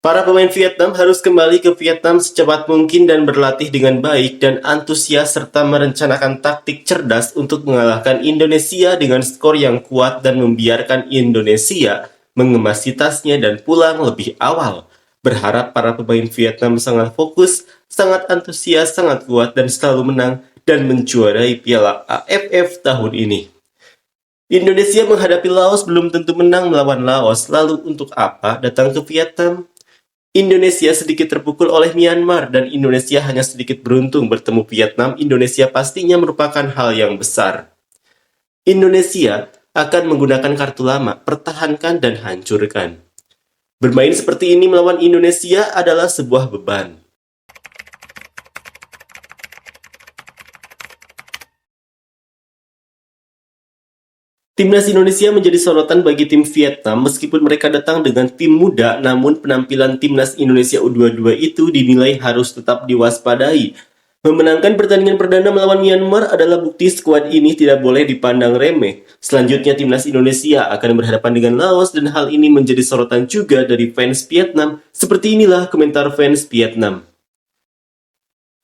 Para pemain Vietnam harus kembali ke Vietnam secepat mungkin dan berlatih dengan baik dan antusias serta merencanakan taktik cerdas untuk mengalahkan Indonesia dengan skor yang kuat dan membiarkan Indonesia mengemasi tasnya dan pulang lebih awal. Berharap para pemain Vietnam sangat fokus, sangat antusias, sangat kuat dan selalu menang dan menjuarai Piala AFF tahun ini. Indonesia menghadapi Laos belum tentu menang melawan Laos, lalu untuk apa datang ke Vietnam? Indonesia sedikit terpukul oleh Myanmar dan Indonesia hanya sedikit beruntung bertemu Vietnam. Indonesia pastinya merupakan hal yang besar. Indonesia akan menggunakan kartu lama, pertahankan dan hancurkan. Bermain seperti ini melawan Indonesia adalah sebuah beban. Timnas Indonesia menjadi sorotan bagi tim Vietnam meskipun mereka datang dengan tim muda, namun penampilan Timnas Indonesia U22 itu dinilai harus tetap diwaspadai. Memenangkan pertandingan perdana melawan Myanmar adalah bukti skuad ini tidak boleh dipandang remeh. Selanjutnya Timnas Indonesia akan berhadapan dengan Laos dan hal ini menjadi sorotan juga dari fans Vietnam. Seperti inilah komentar fans Vietnam.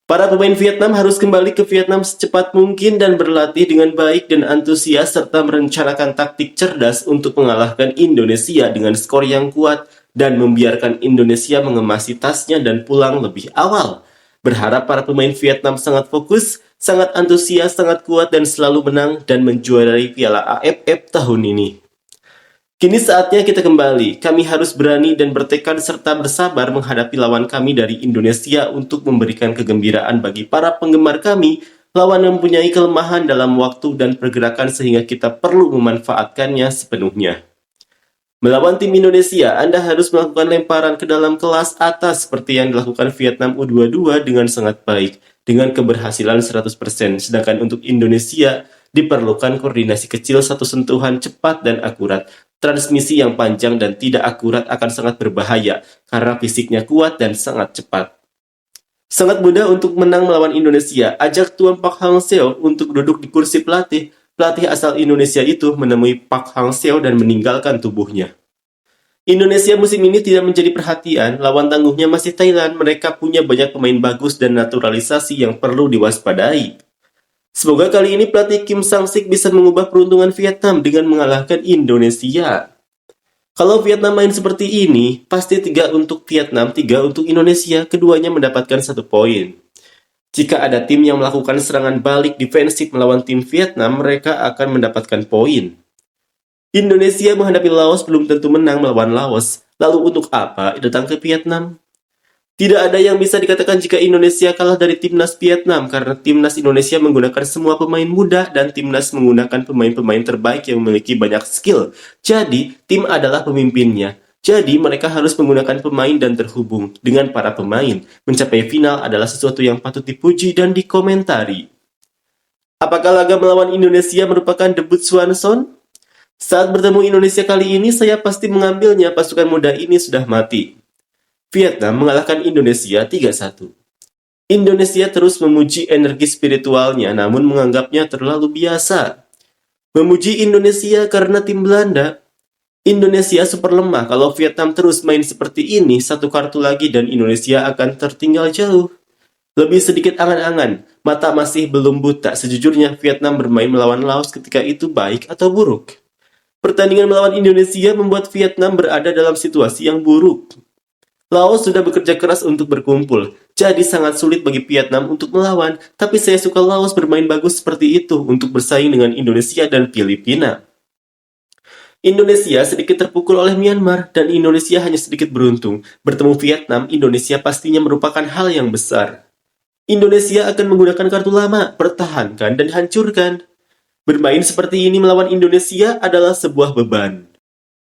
Para pemain Vietnam harus kembali ke Vietnam secepat mungkin dan berlatih dengan baik dan antusias serta merencanakan taktik cerdas untuk mengalahkan Indonesia dengan skor yang kuat dan membiarkan Indonesia mengemasi tasnya dan pulang lebih awal. Berharap para pemain Vietnam sangat fokus, sangat antusias, sangat kuat dan selalu menang dan menjuarai Piala AFF tahun ini. Kini saatnya kita kembali. Kami harus berani dan bertekad serta bersabar menghadapi lawan kami dari Indonesia untuk memberikan kegembiraan bagi para penggemar kami. Lawan mempunyai kelemahan dalam waktu dan pergerakan sehingga kita perlu memanfaatkannya sepenuhnya. Melawan tim Indonesia, Anda harus melakukan lemparan ke dalam kelas atas seperti yang dilakukan Vietnam U22 dengan sangat baik, dengan keberhasilan 100%. Sedangkan untuk Indonesia, diperlukan koordinasi kecil, satu sentuhan cepat dan akurat. Transmisi yang panjang dan tidak akurat akan sangat berbahaya karena fisiknya kuat dan sangat cepat. Sangat mudah untuk menang melawan Indonesia. Ajak Tuan Park Hang-seo untuk duduk di kursi pelatih. Pelatih asal Indonesia itu menemui Park Hang-seo dan meninggalkan tubuhnya. Indonesia musim ini tidak menjadi perhatian. Lawan tangguhnya masih Thailand. Mereka punya banyak pemain bagus dan naturalisasi yang perlu diwaspadai. Semoga kali ini pelatih Kim Sang-sik bisa mengubah peruntungan Vietnam dengan mengalahkan Indonesia. Kalau Vietnam main seperti ini, pasti 3 untuk Vietnam, 3 untuk Indonesia, keduanya mendapatkan 1 poin. Jika ada tim yang melakukan serangan balik defensif melawan tim Vietnam, mereka akan mendapatkan poin. Indonesia menghadapi Laos belum tentu menang melawan Laos. Lalu untuk apa datang ke Vietnam? Tidak ada yang bisa dikatakan jika Indonesia kalah dari timnas Vietnam karena timnas Indonesia menggunakan semua pemain muda dan timnas menggunakan pemain-pemain terbaik yang memiliki banyak skill. Jadi, tim adalah pemimpinnya. Jadi, mereka harus menggunakan pemain dan terhubung dengan para pemain. Mencapai final adalah sesuatu yang patut dipuji dan dikomentari. Apakah laga melawan Indonesia merupakan debut Swanson? Saat bertemu Indonesia kali ini, saya pasti mengambilnya. Pasukan muda ini sudah mati. Vietnam mengalahkan Indonesia 3-1. Indonesia terus memuji energi spiritualnya namun menganggapnya terlalu biasa. Memuji Indonesia karena tim Belanda. Indonesia super lemah. Kalau Vietnam terus main seperti ini, 1 kartu lagi dan Indonesia akan tertinggal jauh. Lebih sedikit angan-angan, mata masih belum buta. Sejujurnya Vietnam bermain melawan Laos ketika itu baik atau buruk. Pertandingan melawan Indonesia membuat Vietnam berada dalam situasi yang buruk. Laos sudah bekerja keras untuk berkumpul, jadi sangat sulit bagi Vietnam untuk melawan, tapi saya suka Laos bermain bagus seperti itu untuk bersaing dengan Indonesia dan Filipina. Indonesia sedikit terpukul oleh Myanmar, dan Indonesia hanya sedikit beruntung. Bertemu Vietnam, Indonesia pastinya merupakan hal yang besar. Indonesia akan menggunakan kartu lama, pertahankan dan hancurkan. Bermain seperti ini melawan Indonesia adalah sebuah beban.